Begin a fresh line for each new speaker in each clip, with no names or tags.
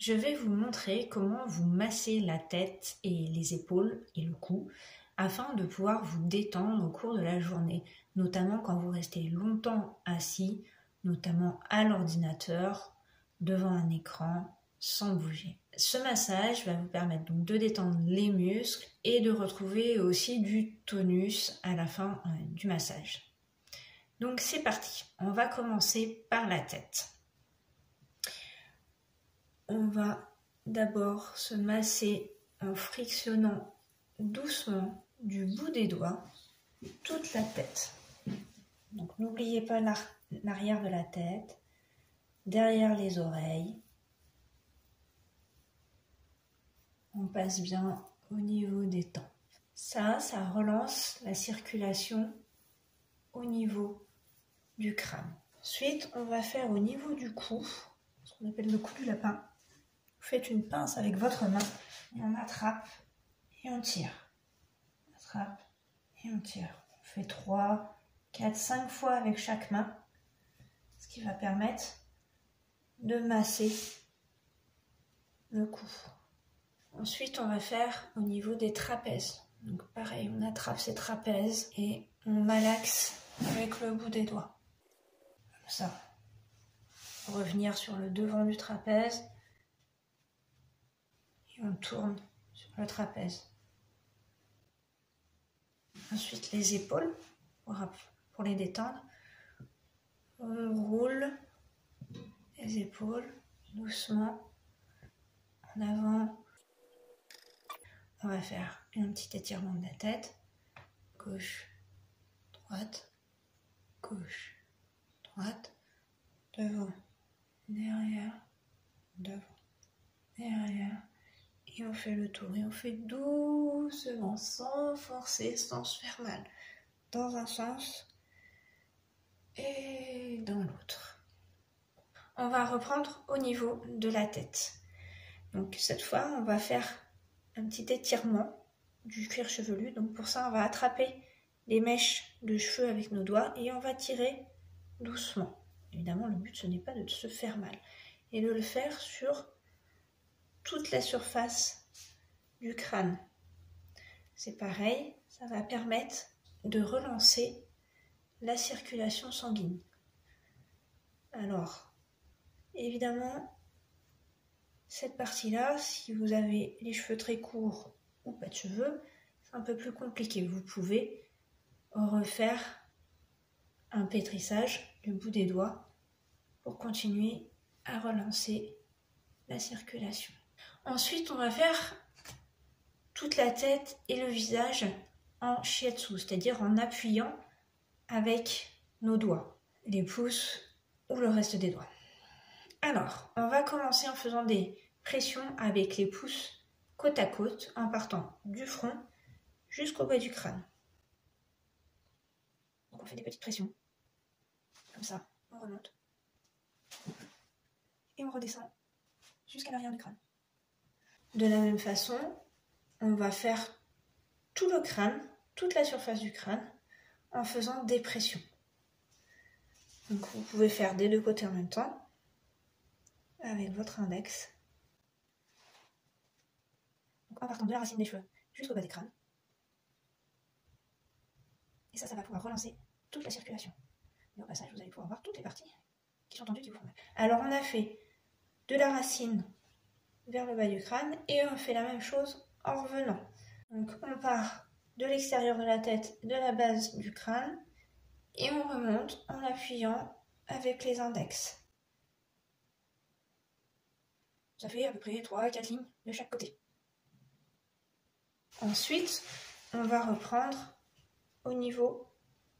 je vais vous montrer comment vous massez la tête et les épaules et le cou afin de pouvoir vous détendre au cours de la journée, notamment quand vous restez longtemps assis, notamment à l'ordinateur, devant un écran, sans bouger. Ce massage va vous permettre donc de détendre les muscles et de retrouver aussi du tonus à la fin du massage. Donc c'est parti, on va commencer par la tête. On va d'abord se masser en frictionnant doucement du bout des doigts toute la tête. Donc n'oubliez pas l'arrière de la tête, derrière les oreilles. On passe bien au niveau des tempes. Ça relance la circulation au niveau du crâne. Ensuite, on va faire au niveau du cou, ce qu'on appelle le cou du lapin. Vous faites une pince avec votre main et on attrape et on tire. On attrape et on tire. On fait 3, 4, 5 fois avec chaque main, ce qui va permettre de masser le cou. Ensuite, on va faire au niveau des trapèzes. Donc pareil, on attrape ces trapèzes et on malaxe avec le bout des doigts. Comme ça. Revenir sur le devant du trapèze et on tourne sur le trapèze. Ensuite, les épaules pour les détendre. On roule les épaules doucement en avant. On va faire un petit étirement de la tête. Gauche, droite, gauche, droite, devant, derrière, devant, derrière. Et on fait le tour. Et on fait doucement, sans forcer, sans se faire mal. Dans un sens et dans l'autre. On va reprendre au niveau de la tête. Donc cette fois, on va faire un petit étirement du cuir chevelu. Donc pour ça, on va attraper les mèches de cheveux avec nos doigts et on va tirer doucement. Évidemment, le but, ce n'est pas de se faire mal. Et de le faire sur toute la surface du crâne. C'est pareil, ça va permettre de relancer la circulation sanguine. Alors, évidemment, cette partie-là, si vous avez les cheveux très courts ou pas de cheveux, c'est un peu plus compliqué. Vous pouvez refaire un pétrissage du bout des doigts pour continuer à relancer la circulation. Ensuite, on va faire toute la tête et le visage en shiatsu, c'est-à-dire en appuyant avec nos doigts, les pouces ou le reste des doigts. Alors, on va commencer en faisant des pressions avec les pouces côte à côte, en partant du front jusqu'au bas du crâne. Donc on fait des petites pressions, comme ça, on remonte, et on redescend jusqu'à l'arrière du crâne. De la même façon, on va faire tout le crâne, toute la surface du crâne, en faisant des pressions. Donc vous pouvez faire des deux côtés en même temps, avec votre index. Donc en partant de la racine des cheveux jusqu'au bas des crânes. Et ça va pouvoir relancer toute la circulation. Et au passage, vous allez pouvoir voir toutes les parties qui sont tendues, qui vous font mal. Alors on a fait de la racine vers le bas du crâne et on fait la même chose en revenant. Donc on part de l'extérieur de la tête, de la base du crâne et on remonte en appuyant avec les index. Ça fait à peu près 3 à 4 lignes de chaque côté. Ensuite, on va reprendre au niveau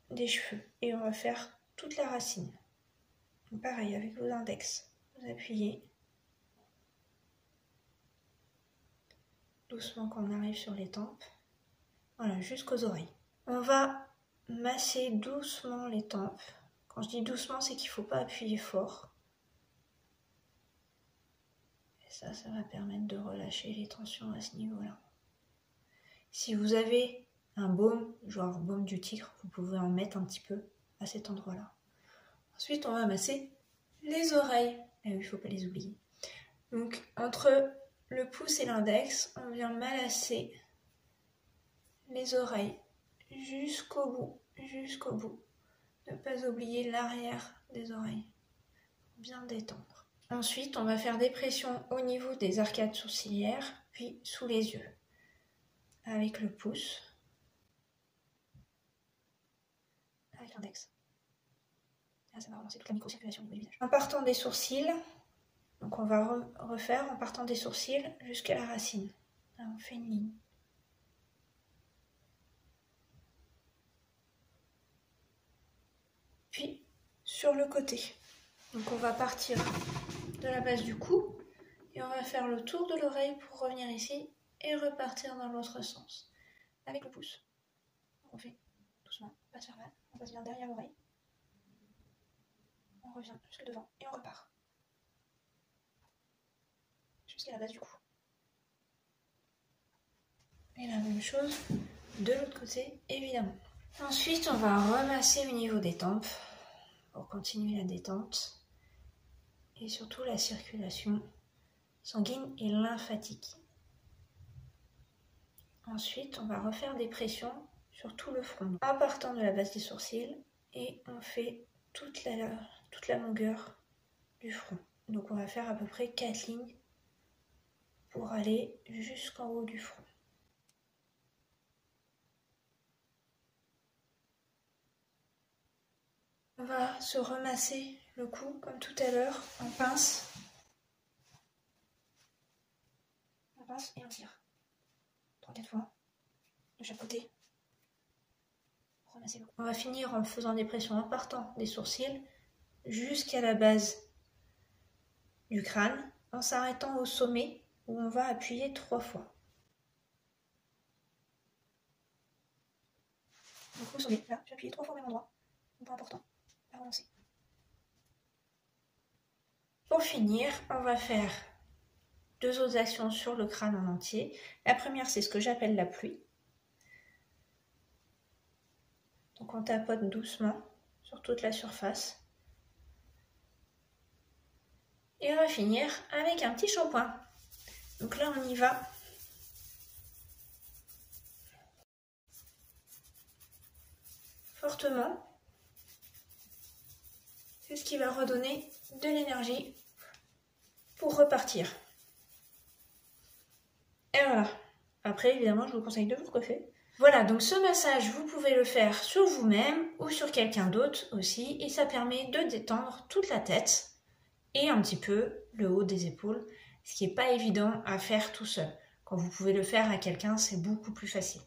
des cheveux et on va faire toute la racine. Donc pareil, avec vos index, vous appuyez doucement quand on arrive sur les tempes. Voilà, jusqu'aux oreilles. On va masser doucement les tempes. Quand je dis doucement, c'est qu'il ne faut pas appuyer fort. Et ça va permettre de relâcher les tensions à ce niveau-là. Si vous avez un baume, genre baume du tigre, vous pouvez en mettre un petit peu à cet endroit-là. Ensuite, on va masser les oreilles. Et oui, il ne faut pas les oublier. Donc, entre le pouce et l'index, on vient malasser les oreilles jusqu'au bout, jusqu'au bout. Ne pas oublier l'arrière des oreilles. Bien détendre. Ensuite, on va faire des pressions au niveau des arcades sourcilières, puis sous les yeux. Avec le pouce. Avec l'index. Là, ça va relancer toute la microcirculation au niveau du visage. En partant des sourcils, donc on va refaire en partant des sourcils jusqu'à la racine. Là, on fait une ligne. Puis sur le côté. Donc on va partir de la base du cou et on va faire le tour de l'oreille pour revenir ici et repartir dans l'autre sens. Avec le pouce. On fait doucement, pas se faire mal. On passe bien derrière l'oreille. On revient jusque devant et on repart. Jusqu'à la base du cou. Et la même chose de l'autre côté, évidemment. Ensuite, on va remasser au niveau des tempes pour continuer la détente et surtout la circulation sanguine et lymphatique. Ensuite, on va refaire des pressions sur tout le front en partant de la base des sourcils et on fait toute la longueur du front. Donc on va faire à peu près 4 lignes pour aller jusqu'en haut du front. On va se remasser le cou comme tout à l'heure en pince. On pince et on tire. 3-4 fois de chaque côté. Remasser le cou. On va finir en faisant des pressions en partant des sourcils jusqu'à la base du crâne en s'arrêtant au sommet où on va appuyer 3 fois. Donc au sommet, là, j'ai appuyé 3 fois au même endroit. Pas important. Avancer. Pour finir, on va faire 2 autres actions sur le crâne en entier. La première, c'est ce que j'appelle la pluie. Donc on tapote doucement sur toute la surface. Et on va finir avec un petit shampoing. Donc là, on y va. Fortement. C'est ce qui va redonner de l'énergie pour repartir. Et voilà. Après, évidemment, je vous conseille de vous coiffer. Voilà, donc ce massage, vous pouvez le faire sur vous-même ou sur quelqu'un d'autre aussi. Et ça permet de détendre toute la tête et un petit peu le haut des épaules. Ce qui n'est pas évident à faire tout seul. Quand vous pouvez le faire à quelqu'un, c'est beaucoup plus facile.